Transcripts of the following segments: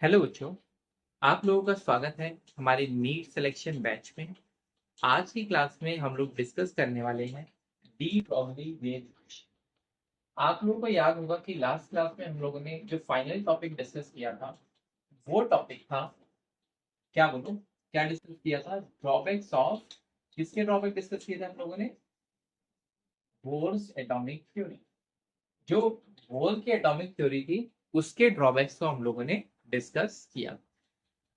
Hello बच्चों, आप लोगों का स्वागत है हमारे नीट सिलेक्शन बैच में। आज की क्लास में हम लोग डिस्कस करने वाले हैं डी ब्रॉगली वेव इक्वेशन। आप लोगों को याद होगा कि लास्ट क्लास में हम लोगों ने जो फाइनल टॉपिक डिस्कस किया था वो टॉपिक था, क्या बोलो, क्या डिस्कस किया था? ड्रॉबैक्स ऑफ, किसके ड्रॉबैक डिस्कस किए थे हम लोगों ने? Bohr's atomic theory. जो बोर की एटॉमिक थ्योरी थी उसके ड्रॉबैक्स को हम लोगों ने डिस्कस किया।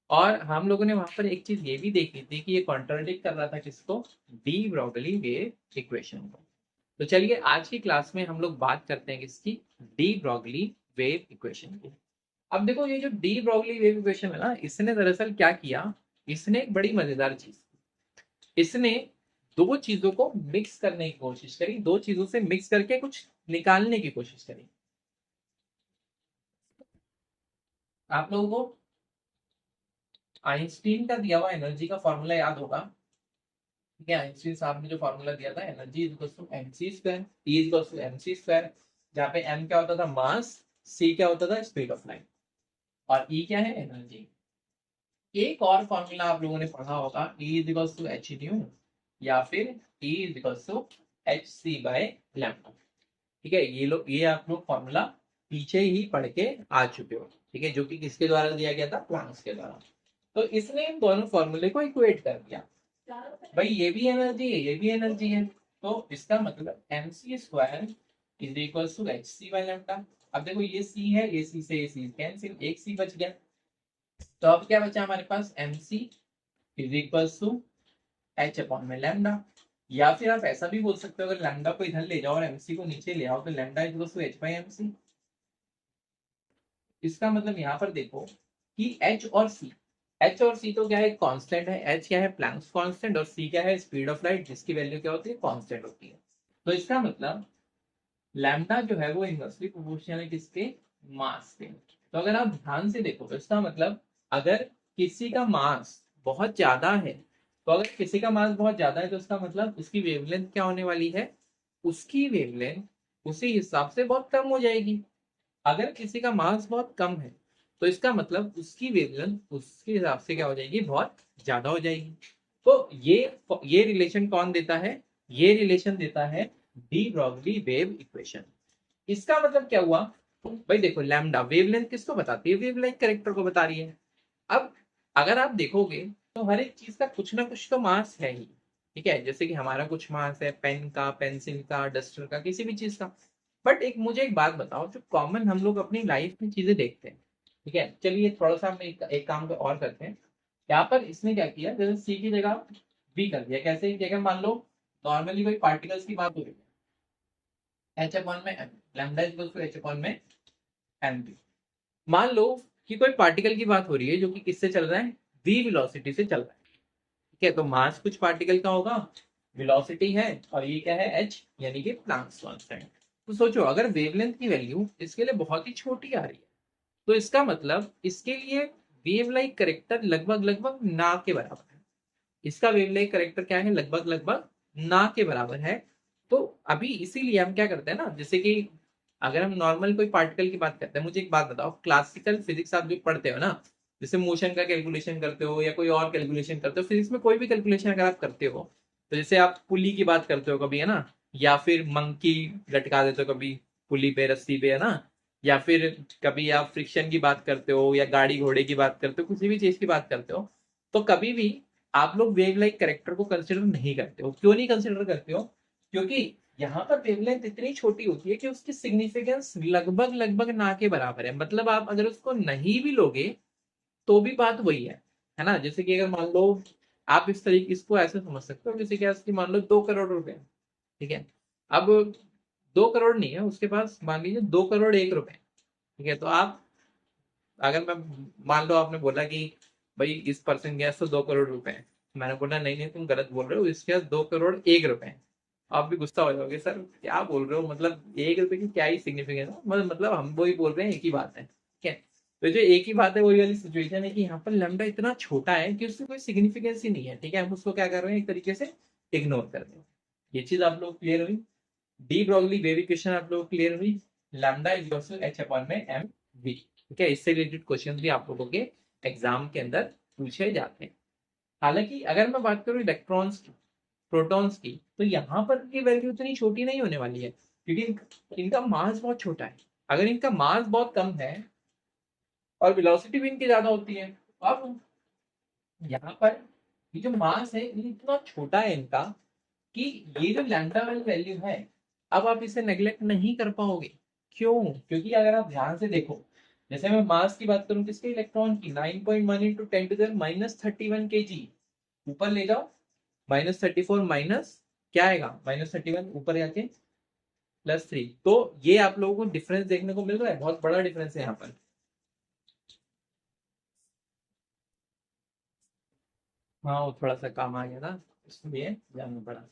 और हम लोगों ने वहां पर एक चीज ये भी देखी थी कि ये कॉन्ट्राडिक्ट कर रहा था किसको? डी ब्रॉगली वेव इक्वेशन को। तो चलिए आज की क्लास में हम लोग बात करते हैं किसकी? डी ब्रॉगली वेव इक्वेशन की। अब देखो, ये जो डी ब्रॉगली वेव इक्वेशन है ना, इसने दरअसल क्या किया? इसने एक बड़ी मजेदार चीज, इसने दो चीजों को मिक्स करने की कोशिश करी, दो चीजों से मिक्स करके कुछ निकालने की कोशिश करी। आप लोगों को आइंस्टीन का दिया हुआ एनर्जी का फॉर्मूला याद होगा। ठीक है, आइंस्टीन साहब ने जो फॉर्मूला दिया था, energy is equals to mc square, E is equals to mc square, जहाँ पे m क्या होता था? मास, c क्या होता था? स्पीड ऑफ लाइट, और E क्या है? एनर्जी। एक और फॉर्मूला आप लोगों ने पढ़ा होगा, E is equals to h nu, या फिर E is equals to hc by lambda. ठीक है, ये आप लोग फॉर्मूला पीछे ही पढ़ के आ चुके हो। ठीक है, जो कि किसके द्वारा दिया गया था? प्लांक्स के द्वारा। तो इसने इन दोनों फॉर्मूले को इक्वेट कर दिया। भाई ये भी एनर्जी है, ये भी एनर्जी है, तो इसका मतलब M C square is equal to H C by lambda. अब देखो, ये सी है, ये सी से ये सी कैंसिल, एक सी बच गया। तो अब क्या बचा हमारे पास? M C is equal to H upon में लैम्डा। या फिर आप ऐसा भी बोल सकते हो, अगर लैम्डा को इधर ले जाओ और एमसी को नीचे ले आओ, तो lambda is equal to H by MC. इसका मतलब यहाँ पर देखो कि एच और सी, एच और सी तो क्या है? कांस्टेंट है। एच क्या है? Planck's constant. और सी क्या है? स्पीड ऑफ लाइट, जिसकी वैल्यू क्या होती है? कांस्टेंट होती है। तो इसका मतलब लैम्डा जो है वो इनवर्सली प्रोपोर्शनल है किसके? मास के। तो अगर आप ध्यान से देखो तो इसका मतलब, अगर किसी का मास बहुत ज्यादा है, तो अगर किसी का मास बहुत ज्यादा है तो इसका मतलब उसकी वेवलेंथ क्या होने वाली है? उसकी वेवलेंथ उसी हिसाब से बहुत कम हो जाएगी। अगर किसी का मास बहुत कम है तो इसका मतलब उसकी वेवलेंथ उसके हिसाब से क्या हो जाएगी? बहुत ज्यादा हो जाएगी। तो ये रिलेशन कौन देता है? ये रिलेशन देता है डी ब्रॉगली वेव इक्वेशन। इसका मतलब क्या हुआ? भाई देखो, लैम्डा वेवलेंथ किसको बताती है? वेवलेंथ कैरेक्टर को बता रही है। अब अगर आप देखोगे तो हर एक चीज का कुछ ना कुछ तो मास है ही। ठीक है, जैसे कि हमारा कुछ मास है पेन का, पेंसिल का, डस्टर का, किसी भी चीज का। बट एक मुझे एक बात बताओ, जो कॉमन हम लोग अपनी लाइफ में चीजें देखते हैं। ठीक है, चलिए थोड़ा सा हम एक काम को और करते हैं। यहाँ पर इसने क्या किया, जैसे सी की जगह बी कर दिया। कैसे? कि अगर मान लो नॉर्मली कोई पार्टिकल्स की बात हो रही है, एच अपॉन में M, lambda equal to H upon में एम बी। मान लो कि कोई पार्टिकल की बात हो रही है जो कि किससे चल रहा है? वी वेलोसिटी से चल रहा है। ठीक है, तो मास कुछ पार्टिकल का होगा, वेलोसिटी है, और ये क्या है? एच, यानी कि प्लैंक्स कांस्टेंट। तो सोचो, अगर वेवलेंथ की वैल्यू इसके लिए बहुत ही छोटी आ रही है, तो इसका मतलब इसके लिए वेव लाइक करेक्टर लगभग लगभग ना के बराबर है। इसका वेव लाइक करेक्टर क्या है? लगभग लगभग ना के बराबर है। तो अभी इसीलिए हम क्या करते हैं ना, जैसे कि अगर हम नॉर्मल कोई पार्टिकल की बात करते हैं, मुझे एक बात बताओ, क्लासिकल फिजिक्स आप जो पढ़ते हो ना, जैसे मोशन का कैलकुलेशन करते हो या कोई और कैलकुलेशन करते हो, फिजिक्स में कोई भी कैलकुलेशन अगर आप करते हो, तो जैसे आप पुली की बात करते हो कभी, है ना, या फिर मंकी लटका देते हो कभी पुली पे, रस्सी पे, है ना, या फिर कभी आप फ्रिक्शन की बात करते हो या गाड़ी घोड़े की बात करते हो, किसी भी चीज की बात करते हो, तो कभी भी आप लोग वेव लाइक करेक्टर को कंसिडर नहीं करते हो। क्यों नहीं कंसिडर करते हो? क्योंकि यहाँ पर वेवलेंथ इतनी छोटी होती है कि उसकी सिग्निफिकेंस लगभग लगभग ना के बराबर है। मतलब आप अगर उसको नहीं भी लोगे तो भी बात वही है ना। जैसे कि अगर मान लो, आप इस तरीके इसको ऐसे समझ सकते हो, जैसे कि ऐसे मान लो 2 करोड़ रुपए। ठीक है, अब 2 करोड़ नहीं है उसके पास, मान लीजिए 2 करोड़ 1 रुपए। ठीक है, तो आप, अगर मैं, मान लो आपने बोला कि भाई इस पर्सन के पास तो 2 करोड़ रुपए हैं, मैंने बोला नहीं नहीं तुम गलत बोल रहे हो, इसके पास 2 करोड़ 1 रुपए हैं। आप भी गुस्सा हो जाओगे, सर क्या बोल रहे हो, मतलब 1 रुपए की क्या ही सिग्निफिकेंस है, मतलब हम वो ही बोल रहे हैं, एक ही बात है। ठीक है, तो जो एक ही बात है वही वाली सिचुएशन है कि यहाँ पर लैम्डा इतना छोटा है कि उसकी कोई सिग्निफिकेंस ही नहीं है। ठीक है, हम उसको क्या कर रहे हैं? एक तरीके से इग्नोर कर रहे हैं। ये चीज आप लोग क्लियर हुई? डी ब्रॉगली वेव इक्वेशन आप लोग क्लियर हुई? Lambda is equal to H upon में एम वी। ठीक है, इससे रिलेटेड क्वेश्चन भी आप लोगों के एग्जाम के अंदर पूछे जाते हैं। हालांकि अगर मैं बात करूं इलेक्ट्रॉन्स की, प्रोटॉन्स की, तो यहाँ पर की वैल्यू इतनी छोटी नहीं होने वाली है, क्योंकि इनका मास बहुत छोटा है। अगर इनका मास बहुत कम है और वेलोसिटी भी इनकी ज्यादा होती है, तो अब यहाँ पर ये जो मास है ये इतना छोटा है इनका कि ये जो लैम्डा वाली वैल्यू है, अब आप इसे नेग्लेक्ट नहीं कर पाओगे। क्यों? क्योंकि अगर आप ध्यान से देखो, जैसे मैं मास की बात करूं किसके, इलेक्ट्रॉन की, 9.1 इंटू 10⁻31 kg, ऊपर ले जाओ, -34 माइनस क्या आएगा, -31 ऊपर जाके +3। तो ये आप लोगों को डिफरेंस देखने को मिल रहा है, बहुत बड़ा डिफरेंस है यहाँ पर। हाँ, वो थोड़ा सा काम आ गया था, इसलिए जानना पड़ा।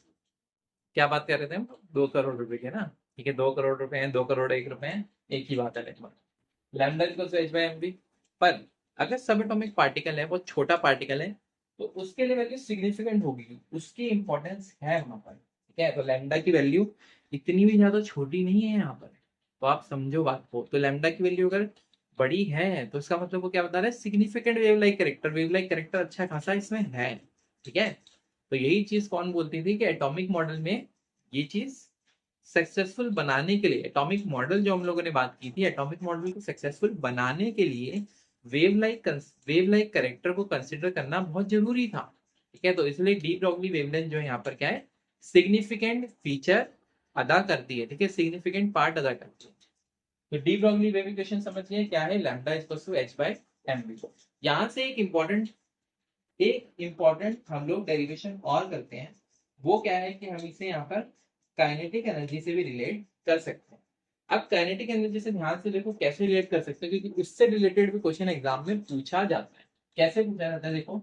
क्या बात कर रहे थे हम? 2 करोड़ रुपए के ना। ठीक है, 2 करोड़ रुपए हैं, 2 करोड़ 1 रुपए हैं, एक ही बात है लगभग। Lambda equals to h/mv। पर अगर सब एटॉमिक पार्टिकल है, बहुत छोटा पार्टिकल है, तो उसके लिए वैल्यू सिग्निफिकेंट होगी, उसकी इंपॉर्टेंस है वहां पर। ठीक है, तो लैम्डा की वैल्यू इतनी भी ज्यादा छोटी नहीं है यहाँ पर, तो आप समझो बात को। तो लैम्डा की वैल्यू अगर बड़ी है तो इसका मतलब वो क्या बता रहा है, significant wave like character, wave like character अच्छा खासा इसमें है। ठीक है, तो यही चीज कौन बोलती थी कि एटॉमिक मॉडल में ये चीज सक्सेसफुल बनाने के लिए, एटॉमिक मॉडल जो हम लोगों ने बात की थी, एटॉमिक मॉडल को सक्सेसफुल बनाने के लिए वेव लाइक करेक्टर को कंसिडर करना बहुत जरूरी था। ठीक है, तो इसलिए डी ब्रॉगली वेवलेंथ जो है यहाँ पर क्या है, सिग्निफिकेंट फीचर अदा करती है। ठीक है, सिग्निफिकेंट पार्ट अदा करती है। तो डी ब्रॉगली वेव इक्वेशन समझिए क्या है, लैम्डा इक्वल्स टू h/mv। यहाँ से एक इंपॉर्टेंट हम लोग डेरिवेशन और करते हैं, वो क्या है कि हम इसे यहाँ पर काइनेटिक एनर्जी से भी रिलेट कर सकते हैं। अब काइनेटिक एनर्जी से ध्यान से देखो कैसे रिलेट कर सकते हैं, क्योंकि उससे रिलेटेड भी क्वेश्चन एग्जाम में पूछा जाता है। कैसे पूछा जाता है देखो,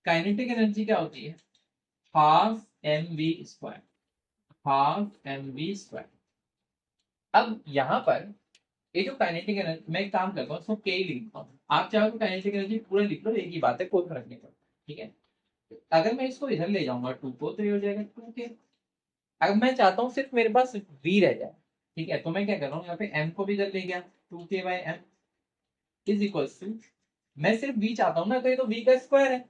काइनेटिक एनर्जी क्या होती है, ½ mv², ½ mv²। अब यहाँ पर ये जो काइनेटिक एनर्जी, मैं एक काम करता हूँ, इसको के ही लिखता हूँ, आप चाहो तो काइनेटिक एनर्जी पूरा लिख लो, एक ही बात है, कोई फर्क नहीं पड़ता। ठीक है, अगर मैं इसको इधर ले जाऊंगा 2 को, तो ये हो जाएगा 2 के। अगर मैं चाहता हूँ सिर्फ मेरे पास v रह जाए, ठीक है, तो मैं क्या कर रहा हूँ, यहाँ पे m को भी इधर ले गया, 2k/m इज इक्वल्स टू, मैं सिर्फ v चाहता हूँ ना, तो ये तो v का स्क्वायर है,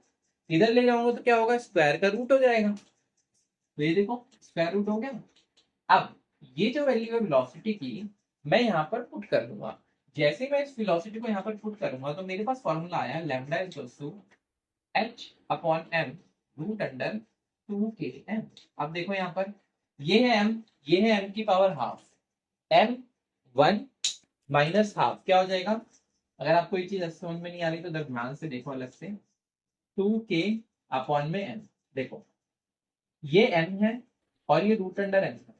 इधर ले जाऊंगा तो क्या होगा, स्क्वायर का रूट हो जाएगा। तो ये देखो स्क्वायर रूट हो गया। अब ये जो वैल्यू है वेलोसिटी की, मैं यहाँ पर पुट कर दूंगा। जैसे मैं इस वेलोसिटी को यहाँ पर पुट करूंगा, तो मेरे पास फॉर्मूला आया, lambda equals to h/m root under 2km। अब देखो यहाँ पर, ये है m, ये है m की पावर ½ m1 माइनस हाफ क्या हो जाएगा। अगर आपको ये चीज समझ में नहीं आ रही तो ध्यान से देखो अलग से, 2k/m। देखो ये m है और ये रूट अंडर m है,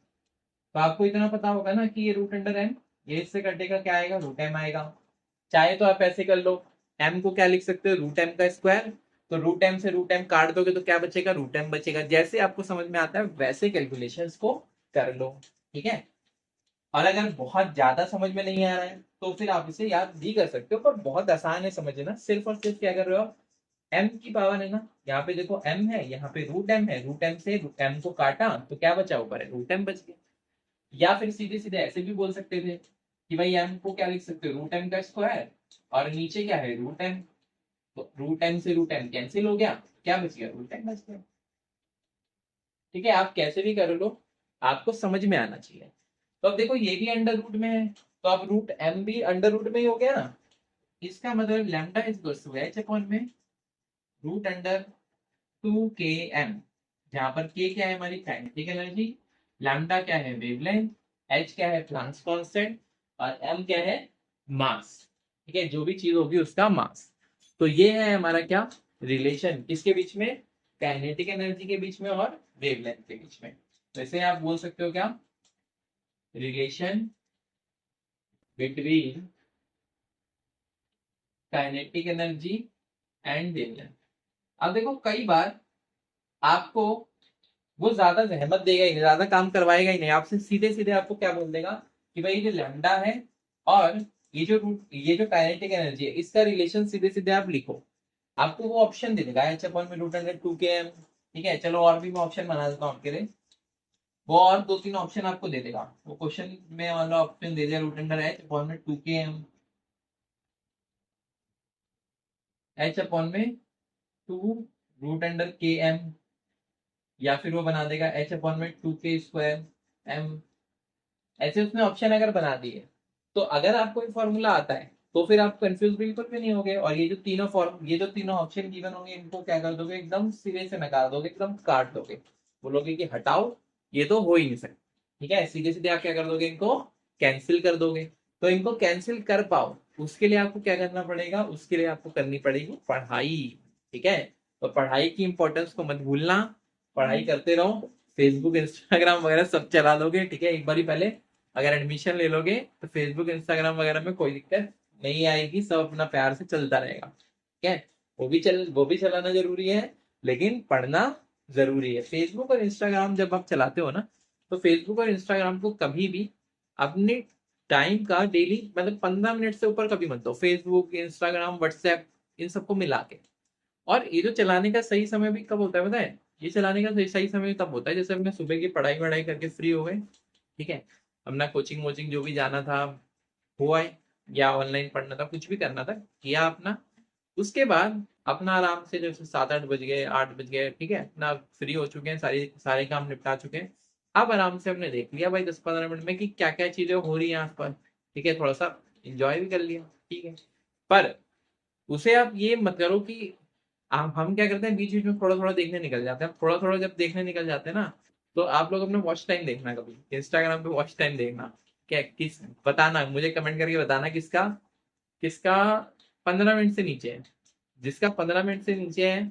तो आपको इतना पता होगा ना कि ये रूट अंडर m, ये इससे कटेगा, क्या आएगा, रूट m आएगा। चाहे तो आप ऐसे कर लो, m को क्या लिख सकते हो, रूट m का स्क्वायर, तो रूट m से रूट m काट दोगे तो क्या बचेगा, रूट m बचेगा। जैसे आपको समझ में आता है वैसे कैलकुलेशंस को कर लो। ठीक है, और अगर बहुत ज्यादा समझ में नहीं आ रहा है तो फिर आप इसे याद भी कर सकते हो, पर बहुत आसान है समझना। सिर्फ और सिर्फ क्या कर रहे हो, m की पावर है ना, यहाँ पे देखो m है, यहाँ पे रूट m है, रूट m से m को काटा तो क्या बचा, ऊपर है रूट m बच गया। या फिर सीधे सीधे ऐसे भी बोल सकते थे कि भाई m को क्या लिख सकते हो, रूट m का स्क्वायर, और नीचे क्या है, रूट m, तो रूट m से रूट m कैंसिल हो गया, क्या बच गया, रूट m बच गया। ठीक है, आप कैसे भी कर लो, आपको समझ में आना चाहिए। तो अब देखो ये भी अंडर रूट में है, तो अब रूट m भी अंडर रूट में ही हो गया ना। इसका मतलब lambda is equal to h/, में रूट अंडर 2km, जहां पर k क्या है, हमारी काइनेटिक एनर्जी, लैम्डा क्या है, वेवलेंथ, h क्या है, प्लैंक्स कांस्टेंट, और m क्या है, मास। ठीक है, जो भी चीज होगी उसका मास। तो ये है हमारा क्या, रिलेशन किसके बीच में, काइनेटिक एनर्जी के बीच में और वेवलेंथ के बीच में। वैसे आप बोल सकते हो क्या, relation between kinetic energy and wavelength. अब देखो कई बार आपको वो ज्यादा जहमत देगा ही नहीं, ज्यादा काम करवाएगा ही नहीं, आपसे सीधे सीधे आपको क्या बोल देगा कि भाई ये जो लैम्डा है और ये जो काइनेटिक एनर्जी है, इसका रिलेशन सीधे सीधे आप लिखो। आपको वो ऑप्शन दे देगा h/√2km। ठीक है, चलो और भी मैं ऑप्शन बना देता हूँ आपके लिए, वो और 2-3 ऑप्शन आपको दे देगा, वो क्वेश्चन में वाला ऑप्शन दे दिया, √h/2km, एच अपॉन में 2√अंडर KM, या फिर वो बना देगा एच अपॉन में 2K²M। ऐसे उसने ऑप्शन अगर बना दिए, तो अगर आपको ये फॉर्मूला आता है तो फिर आप कंफ्यूज बिल्कुल भी नहीं होगे, और ये जो तीनों ऑप्शन गिवन होंगे इनको क्या कर दोगे, एकदम सिरे से नकार दोगे, एकदम काट दोगे, बोलोगे कि हटाओ, ये तो हो ही नहीं सकता। ठीक है, सीधे सीधे आप क्या कर दोगे, इनको कैंसिल कर दोगे। तो इनको कैंसिल कर पाओ, उसके लिए आपको क्या करना पड़ेगा, उसके लिए आपको करनी पड़ेगी पढ़ाई। ठीक है, तो पढ़ाई की इंपॉर्टेंस को मत भूलना, पढ़ाई करते रहो। फेसबुक इंस्टाग्राम वगैरह सब चला लोगे, ठीक है, एक बार पहले अगर एडमिशन ले लोगे तो फेसबुक इंस्टाग्राम वगैरह में कोई दिक्कत नहीं आएगी, सब अपना प्यार से चलता रहेगा। ठीक है, वो भी चलाना जरूरी है, लेकिन पढ़ना जरूरी है। फेसबुक और इंस्टाग्राम जब आप चलाते हो ना, तो फेसबुक और इंस्टाग्राम को कभी भी अपने टाइम का डेली मतलब 15 मिनट से ऊपर कभी मत दो। फेसबुक, इंस्टाग्राम, व्हाट्सएप, इन सबको मिला के। और ये जो चलाने का सही समय भी कब होता है पता है, ये चलाने का सही समय तब होता है जैसे हमने सुबह की पढ़ाई वढ़ाई करके फ्री हो गए, ठीक है, अपना कोचिंग वोचिंग जो भी जाना था हुआ है, या ऑनलाइन पढ़ना था, कुछ भी करना था किया अपना। उसके बाद अपना आराम से जैसे 7-8 बज गए, 8 बज गए, ठीक है, अपना फ्री हो चुके हैं, सारे काम निपटा चुके हैं। अब आराम से हमने देख लिया भाई 10-15 मिनट में कि क्या क्या चीजें हो रही हैं आसपास, ठीक है, थोड़ा सा इंजॉय भी कर लिया, ठीक है। पर उसे आप ये मत करो कि हम क्या करते हैं, बीच बीच में थोड़ा थोड़ा देखने निकल जाते हैं। थोड़ा थोड़ा जब देखने निकल जाते हैं ना, तो आप लोग अपना वॉच टाइम देखना, कभी इंस्टाग्राम पे वॉच टाइम देखना, क्या किस बताना, मुझे कमेंट करके बताना किसका किसका 15 मिनट से नीचे है। जिसका 15 मिनट से नीचे है,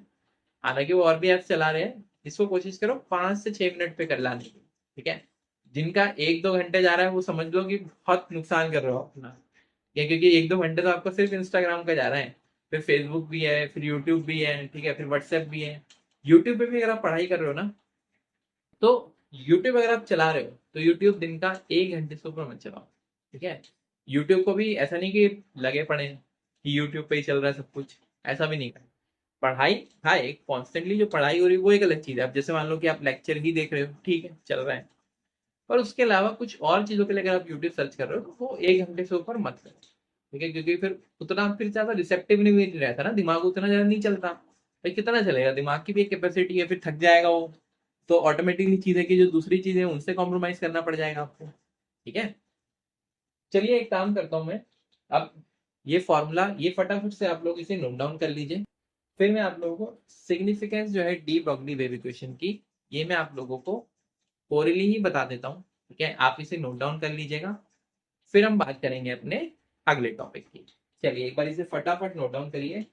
हालांकि वो और भी ऐप चला रहे हैं, इसको कोशिश करो 5 से 6 मिनट पे कर लाने की। ठीक है, जिनका 1-2 घंटे जा रहा है वो समझ लो कि बहुत नुकसान कर रहे हो अपना। क्या, क्योंकि 1-2 घंटे तो आपको सिर्फ इंस्टाग्राम का जा रहा है, फिर फेसबुक भी है, फिर यूट्यूब भी है, ठीक है, फिर व्हाट्सएप भी है। यूट्यूब पे भी अगर आप पढ़ाई कर रहे हो ना, तो यूट्यूब अगर आप चला रहे हो तो यूट्यूब दिन का 1 घंटे से ऊपर मत चलाओ। ठीक है, यूट्यूब को भी ऐसा नहीं कि लगे पड़े कि यूट्यूब पे ही चल रहा है सब कुछ, ऐसा भी नहीं करना। पढ़ाई, हाँ, एक कॉन्स्टेंटली जो पढ़ाई हो रही है वो एक अलग चीज है। अब जैसे मान लो कि आप लेक्चर ही देख रहे हो, ठीक है, चल रहा है, पर उसके अलावा कुछ और चीजों के लिए अगर आप यूट्यूब सर्च कर रहे हो तो वो 1 घंटे से ऊपर मत करो। ठीक है, क्योंकि फिर ज्यादा रिसेप्टिव नहीं रहता ना, दिमाग उतना ज्यादा नहीं चलता। भाई कितना चलेगा, दिमाग की भी एक कैपेसिटी है, फिर थक जाएगा वो। तो ऑटोमेटिकली चीजें की जो दूसरी चीजें हैं उनसे कॉम्प्रोमाइज करना पड़ जाएगा आपको। ठीक है, चलिए एक काम करता हूँ मैं, अब ये फॉर्मूला ये फटाफट से आप लोग इसे नोट डाउन कर लीजिए। फिर मैं आप लोगों को सिग्निफिकेंस जो है डी ब्रॉगली वेव इक्वेशन की, ये मैं आप लोगों को ओरली ही बता देता हूँ। ठीक है, आप इसे नोट डाउन कर लीजिएगा, फिर हम बात करेंगे अपने अगले टॉपिक की। चलिए एक बार इसे फटाफट नोट डाउन करिए,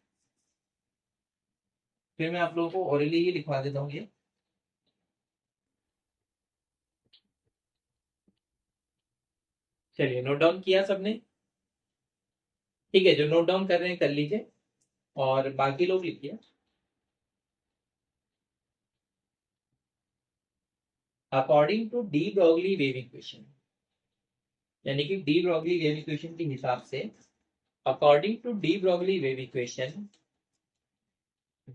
फिर मैं आप लोगों को ओरली ही लिखवा देता हूँ ये। चलिए नोट डाउन किया सबने? ठीक है, जो नोट डाउन कर रहे हैं कर लीजिए, और बाकी लोग लिखिए। According to de Broglie wave equation, यानी कि डी ब्रॉगली वेव इक्वेशन के हिसाब से, according to de Broglie wave equation,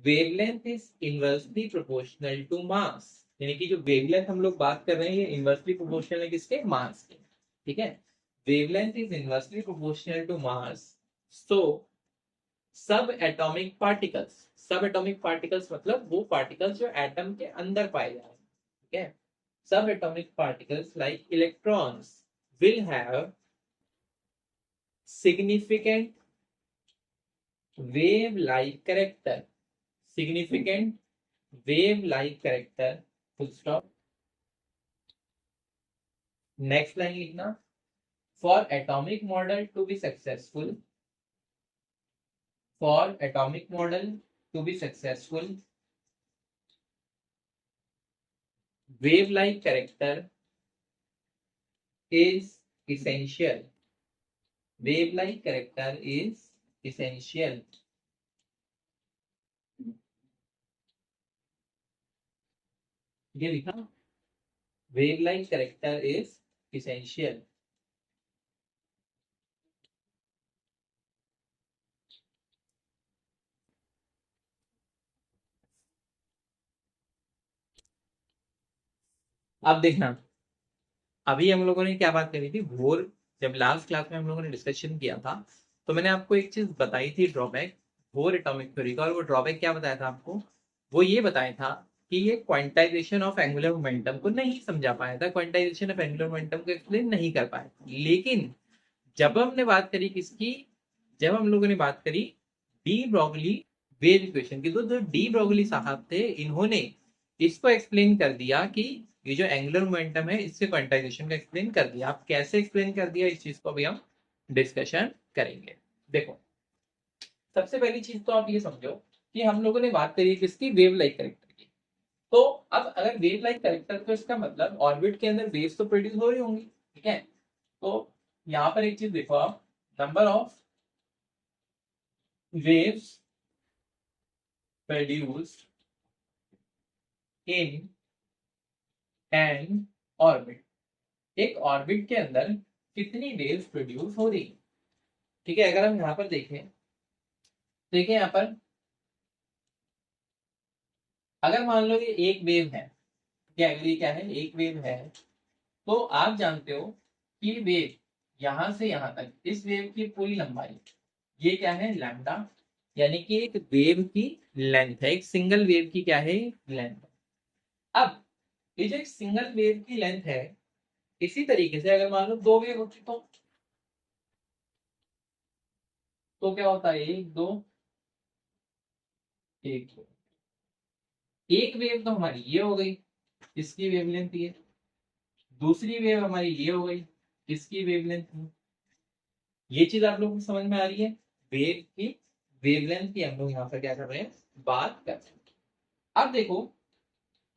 wavelength is inversely proportional to mass. यानी कि जो वेवलेंथ हम लोग बात कर रहे हैं ये इनवर्सली प्रोपोर्शनल है किसके, मास के। ठीक है, wavelength is inversely proportional to mass, so subatomic particles, subatomic particles मतलब वो पार्टिकल्स जो एटम के अंदर पाए जा रहे हैं, ठीक है, subatomic particles like electrons will have significant wave like character, significant wave like character, full stop. Next line लिखना, for atomic model to be successful, for atomic model to be successful, wave like character is essential, wave like character is essential। ये लिखा, wave like character is essential। अब देखना, अभी हम लोगों ने क्या बात करी थी, भोर जब लास्ट क्लास में हम लोगों ने डिस्कशन किया था, तो मैंने आपको एक चीज बताई थी ड्रॉबैक, बोर एटॉमिक थ्योरी का, और वो ड्रॉबैक क्या बताया था आपको, वो ये बताया था कि ये क्वांटाइजेशन ऑफ एंगुलर मोमेंटम को नहीं समझा पाया था, क्वांटाइजेशन ऑफ एंगुलर मोमेंटम को एक्सप्लेन नहीं कर पाया था। लेकिन जब हमने बात करी किसकी, जब हम लोगों ने बात करी डी ब्रोगली वेव इक्वेशन की, तो जो डी ब्रोगली साहब थे इन्होंने इसको एक्सप्लेन कर दिया कि ये जो एंगुलर मोमेंटम है इसके क्वांटाइजेशन को एक्सप्लेन कर दिया। आप कैसे एक्सप्लेन कर दिया इस चीज को भी हम डिस्कशन करेंगे। देखो, सबसे पहली चीज तो आप ये समझो कि हम लोगों ने बात करी किसकी, वेव लाइक करेक्टर की। तो अब अगर वेव लाइक करेक्टर, तो इसका मतलब ऑर्बिट के अंदर वेव्स तो प्रोड्यूस हो रही होंगी, ठीक है। तो यहाँ पर एक चीज देखो आप, number of waves produced in an orbit, एक ऑर्बिट के अंदर कितनी वेव्स प्रोड्यूस हो रही है, ठीक है। अगर हम यहाँ पर देखें, देखिए यहाँ पर अगर मान लो ये एक वेव है, क्या अगर ये क्या है, एक वेव है, तो आप जानते हो कि वेव यहां से यहां तक, इस वेव की पूरी लंबाई, ये क्या है, लैम्डा, यानी कि एक वेव की लेंथ है, एक सिंगल वेव की क्या है, लेंथ। अब ये जो एक सिंगल वेव की लेंथ है, इसी तरीके से अगर मान लो दो वेव होती तो क्या होता है, एक दो, एक दो। एक वेव तो हमारी ये हो गई, इसकी वेवलेंथ ये, दूसरी वेव हमारी ये हो गई, इसकी वेवलेंथ। ये चीज आप लोगों को समझ में आ रही है, वेव की वेवलेंथ की हम लोग यहाँ पर क्या कर रहे हैं, बात कर रहे हैं। अब देखो,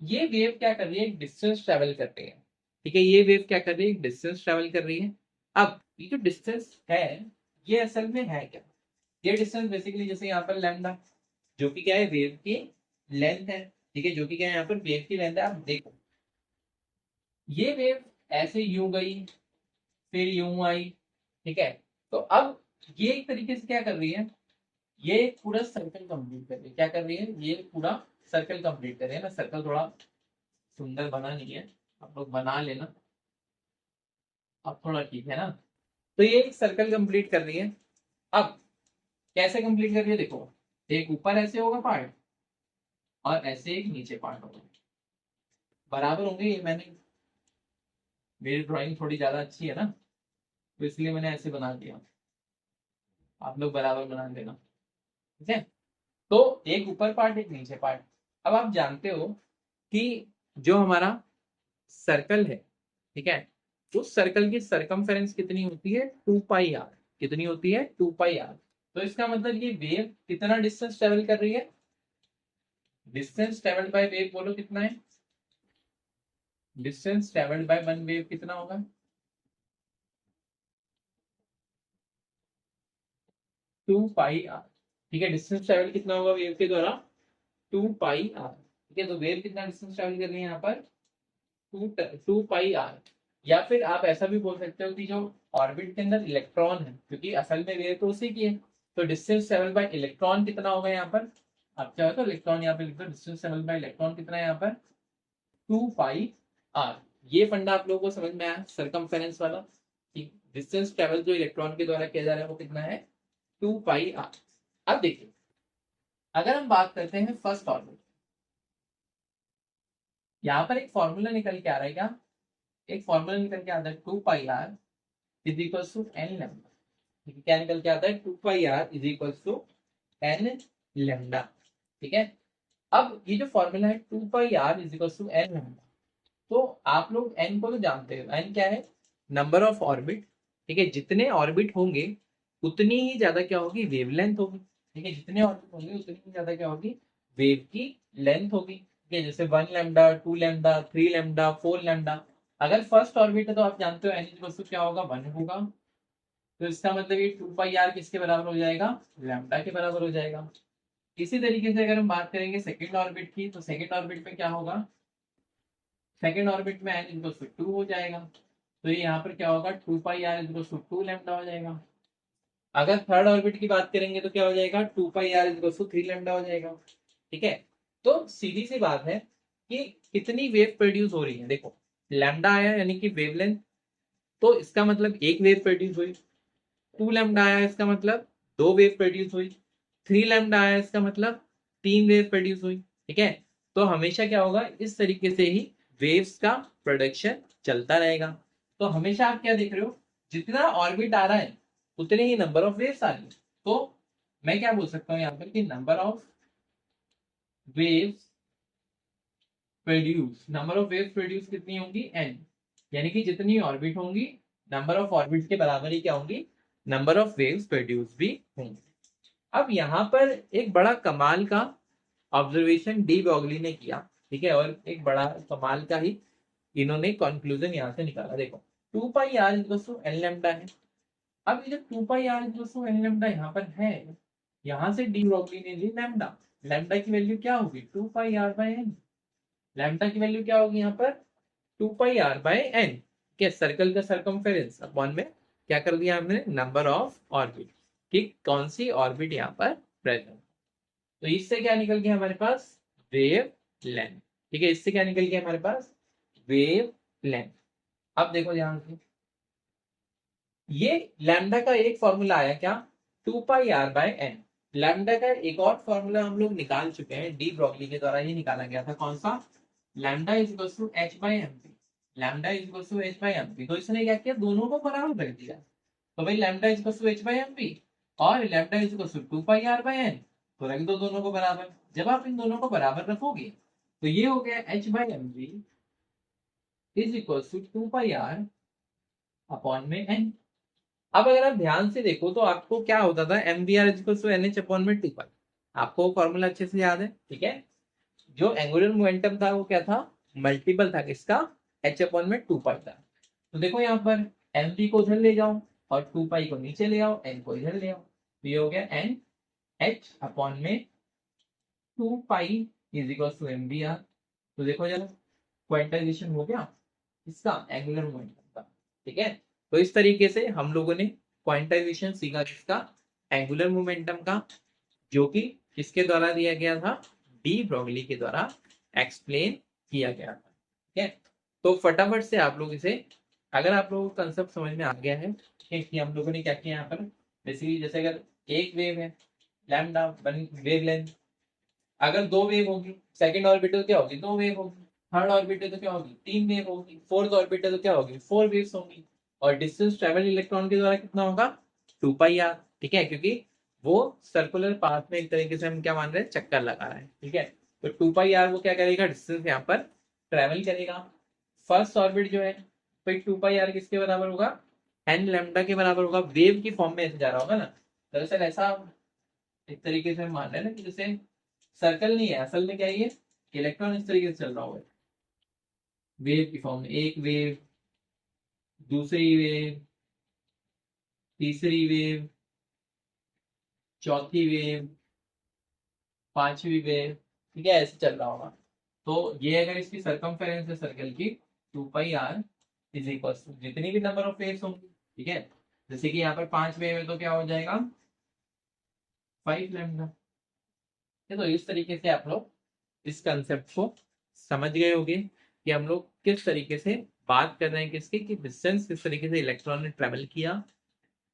ये वेव क्या कर रही है, एक डिस्टेंस ट्रेवल कर रही है, ठीक है। ये वेव क्या कर रही है, एक डिस्टेंस ट्रेवल कर रही है। अब ये जो डिस्टेंस है, ये असल में है क्या, ये डिस्टेंस बेसिकली जैसे यहाँ पर लैम्डा, जो कि क्या है, वेव की लेंथ है, ठीक है, जो कि क्या है यहाँ पर वेव की लेंथ है। आप देखो, ये वेव ऐसे यूं गई, फिर यूं आई, ठीक है। तो अब ये एक तरीके से क्या कर रही है, ये एक पूरा सर्कल कंप्लीट कर रही है, क्या कर रही है, ये पूरा सर्कल कंप्लीट कर रही है ना। सर्कल थोड़ा सुंदर बना नहीं है, आप लोग बना लेना, अब थोड़ा ठीक है ना। तो ये एक सर्कल कंप्लीट कर रही है। अब कैसे कंप्लीट कर रही है, देखो, एक ऊपर ऐसे होगा पार्ट, और ऐसे एक नीचे पार्ट होगा, बराबर होंगे। ये मैंने, मेरी ड्राइंग थोड़ी ज्यादा अच्छी है ना, तो इसलिए मैंने ऐसे बना दिया, आप लोग बराबर बना देना, ठीक है। तो एक ऊपर पार्ट, एक नीचे पार्ट। अब आप जानते हो कि जो हमारा सर्कल है, ठीक है, उस सर्कल की सरकमफेरेंस कितनी होती है, 2 पाई आर। कितनी होती है, 2 पाई आर। तो इसका मतलब ये वेव कितना डिस्टेंस ट्रेवल कर रही है, डिस्टेंस ट्रेवल्ड बाय वेव बोलो कितना है, distance travelled by one wave कितना होगा, 2 पाई आर, ठीक है। डिस्टेंस ट्रेवल कितना होगा वेव के द्वारा, 2 पाई आर, ठीक है। तो वेव कितना डिस्टेंस ट्रेवल कर रही है यहाँ पर, 2 पाई आर। या फिर आप ऐसा भी बोल सकते हो कि जो ऑर्बिट के अंदर इलेक्ट्रॉन है, क्योंकि असल में वेव तो उसी की है, तो डिस्टेंस ट्रेवल बाय इलेक्ट्रॉन कितना होगा यहाँ पर, आप चाहो तो इलेक्ट्रॉन यहाँ पे लिख दो, डिस्टेंस ट्रेवल बाय इलेक्ट्रॉन कितना है यहाँ पर, 2 पाई आर। ये फंडा आप लोगों को समझ में आया, सरकमफेरेंस वाला, कि डिस्टेंस ट्रेवल जो इलेक्ट्रॉन के द्वारा किया जा रहा है वो कितना है, 2 पाई आर। अब देखिए, अगर हम बात करते हैं फर्स्ट ऑर्बिट, यहाँ पर एक फॉर्मूला निकल के आ रहा है क्या, एक फॉर्मूला निकल के आता है, 2 pi r is equal to n lambda. क्या निकल के आता है, 2 pi r is equal to n lambda, ठीक है। अब ये जो फॉर्मूला है 2 pi r is equal to n lambda, तो आप लोग एन को तो जानते हो, एन क्या है, नंबर ऑफ ऑर्बिट, ठीक है। जितने ऑर्बिट होंगे उतनी ही ज्यादा क्या होगी, वेवलेंथ होगी, ठीक है। जितने ऑर्बिट होंगे उतनी ही ज्यादा क्या होगी, वेव की लेंथ होगी, ठीक है। जैसे 1 लैम्डा, 2 लैम्डा, 3 लैम्डा, 4 लैम्डा। अगर फर्स्ट ऑर्बिट है तो आप जानते हो एन इक्वल टू क्या होगा, 1 होगा। तो इसका मतलब ये 2 पाई आर किसके बराबर हो जाएगा, लैम्डा के बराबर हो जाएगा। इसी तरीके से अगर हम बात करेंगे सेकेंड ऑर्बिट की, तो सेकेंड ऑर्बिट में क्या होगा, सेकेंड ऑर्बिट में एन इक्वल टू 2 हो जाएगा, तो ये यहाँ पर क्या होगा, 2 pi are equal to 2 lambda हो जाएगा। अगर थर्ड ऑर्बिट की बात करेंगे तो क्या हो जाएगा, 2 pi are equal to 3 lambda हो जाएगा, ठीक है। तो सीधी सी बात है कि कितनी वेव प्रोड्यूस हो रही है, देखो लैम्डा आया यानी कि वेवलेंथ, तो इसका मतलब एक वेव प्रोड्यूस हुई, 2 लैम्डा आया इसका मतलब 2 वेव प्रोड्यूस हुई, 3 लैम्डा आया, इसका मतलब 3 वेव प्रोड्यूस हुई। ठीक है, तो हमेशा क्या होगा, इस तरीके से ही वेव्स का प्रोडक्शन चलता रहेगा। तो हमेशा आप क्या देख रहे हो, जितना ऑर्बिट आ रहा है उतने ही नंबर ऑफ वेव्स आ रही है। तो मैं क्या बोल सकता हूँ यहाँ पर कि नंबर ऑफ वेव्स प्रोड्यूस कितनी होंगी, n, यानी कि जितनी ऑर्बिट होंगी नंबर ऑफ ऑर्बिट के बराबर ही क्या होंगी, नंबर ऑफ वेव्स प्रोड्यूस भी होंगी। अब यहाँ पर एक बड़ा कमाल का ऑब्जर्वेशन डी ब्रॉगली ने किया। ठीक है, और एक बड़ा कमाल का ही इन्होंने कंक्लूजन यहाँ से निकाला। देखो 2 pi are equal N lambda है। अब ये जो 2 pi are equal N lambda यहाँ पर है, यहाँ से डी ब्रॉगली ने ली लैम्डा। लैम्डा की वैल्यू क्या होगी, 2 pi r by N. Lambda की वैल्यू क्या होगी यहाँ पर, 2 पाई आर बाय एन। क्या, सर्कल का सर्कमफेरेंस अपॉन में क्या कर दिया हमने, नंबर ऑफ ऑर्बिट, कि कौन सी ऑर्बिट यहाँ पर प्रेजेंट। तो इससे क्या निकल गया हमारे पास, वेव लेंथ। ठीक है, इससे क्या निकल गया हमारे पास, वेव लेंथ। अब देखो ध्यान से, ये लैम्डा का एक फॉर्मूला आया क्या, 2 pi r by N. Lambda का एक और फॉर्मूला हम लोग निकाल चुके हैं, डी ब्रॉगली के द्वारा ही निकाला गया था। कौन सा, lambda is equal to H by M P. Lambda is equal to H by M P. तो इसने क्या किया, दोनों को बराबर रख दिया। तो भाई lambda is equal to H by M p और lambda is equal to 2 pi r by n, तो रख दो दोनों को बराबर। जब आप इन दोनों को बराबर रखोगे तो ये हो गया H by M P is equal to 2 pi R upon में एन। अब अगर आप ध्यान से देखो तो आपको क्या होता था, M B R equal to N H upon में 2 पाई। आपको फॉर्मूला अच्छे से याद है। ठीक है, जो एंगुलर मोमेंटम था वो क्या था, मल्टीपल था किसका, एच अपॉन में 2 पाई था। तो देखो यहाँ पर एम बी को उधर ले जाओ और 2 पाई को नीचे ले आओ, एन को इधर ले आओ, तो ये हो गया एन एच अपॉन में 2 pi is equal to M B R. तो देखो जरा, क्वांटाइजेशन हो गया इसका एंगुलर मोमेंटम का। ठीक है, तो इस तरीके से हम लोगों ने क्वांटाइजेशन सीखा किसका, एंगुलर मोमेंटम का, जो कि किसके द्वारा दिया गया था, डी ब्रॉगली के द्वारा एक्सप्लेन किया गया था। ठीक है, तो फटाफट से आप लोग इसे, अगर आप लोगों को कंसेप्ट समझ में आ गया है कि हम लोगों ने क्या किया यहाँ पर, बेसिकली जैसे अगर एक वेव है, लैम्डा वेव लेंथ, अगर 2 वेव होगी, सेकंड ऑर्बिटल क्या होगी, 2 वेव होगी, थर्ड ऑर्बिटल तो क्या होगी, 3 वेव होगी, फोर्थ ऑर्बिटल तो क्या होगी, 4 वेव्स होंगी, और डिस्टेंस ट्रेवल इलेक्ट्रॉन के द्वारा कितना होगा, 2 पाई आर। ठीक है, क्योंकि वो सर्कुलर पाथ में एक तरीके से हम क्या मान रहे हैं, चक्कर लगा रहा है। ठीक है, तो 2 पाई आर वो क्या करेगा, डिस्टेंस यहाँ पर ट्रेवल करेगा। फर्स्ट ऑर्बिट जो है, तो 2 पाई आर किसके बराबर होगा, एन लैम्डा के बराबर होगा। वेव की फॉर्म में ऐसे जा रहा होगा ना, दरअसल ऐसा एक तरीके से हम मान रहे हैं ना कि जैसे सर्कल नहीं है, असल में क्या है, ये इलेक्ट्रॉन इस तरीके से चल रहा होगा, वेव की फॉर्म में, एक वेव, दूसरी वेव, तीसरी वेव, चौथी वेव, पांचवी वेव। ठीक है, ऐसे चल रहा होगा। तो ये अगर इसकी सरकमफेरेंस है सर्कल की, 2 pi r is equal to जितनी भी नंबर ऑफ वेव्स होंगी। ठीक है, जैसे कि यहाँ पर 5 वेव है तो क्या हो जाएगा, 5 लैम्डा। तो इस तरीके से आप लोग इस कंसेप्ट को समझ गए होंगे कि हम लोग किस तरीके से बात कर रहे हैं किसके, कि डिस्टेंस किस तरीके से इलेक्ट्रॉन ने ट्रेवल किया,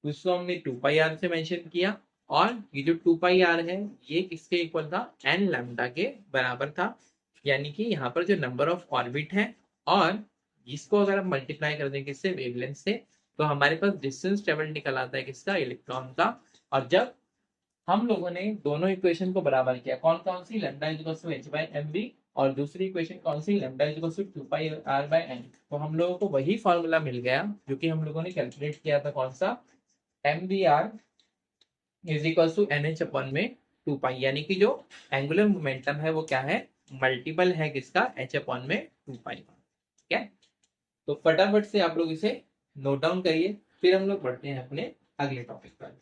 उसको हमने 2 पाई आर से मेंशन किया। और ये जो 2 पाई आर है ये किसके इक्वल था, एन लैम्डा के बराबर था। यानी कि यहाँ पर जो नंबर ऑफ ऑर्बिट है, और इसको अगर हम मल्टीप्लाई कर दें किससे, वेवलेंथ से, तो हमारे पास डिस्टेंस ट्रेवल निकल आता है किसका, इलेक्ट्रॉन का। और जब हम लोगों ने दोनों इक्वेशन को बराबर किया, कौन कौन सी, lambda equal to H by m b, और दूसरी इक्वेशन कौन सी, lambda equal to 2 pi r by n, तो हम लोगों को वही फॉर्मूला मिल गया जो कि हम लोगों ने कैलकुलेट किया था, कौन सा, m B r is equal to N h upon में 2 पाई। यानी कि जो एंगुलर मोमेंटम है वो क्या है, मल्टीपल है किसका, एच अपन में 2 पाई। ठीक है, तो फटाफट से आप लोग इसे नोट डाउन करिए, फिर हम लोग बढ़ते हैं अपने अगले टॉपिक पर।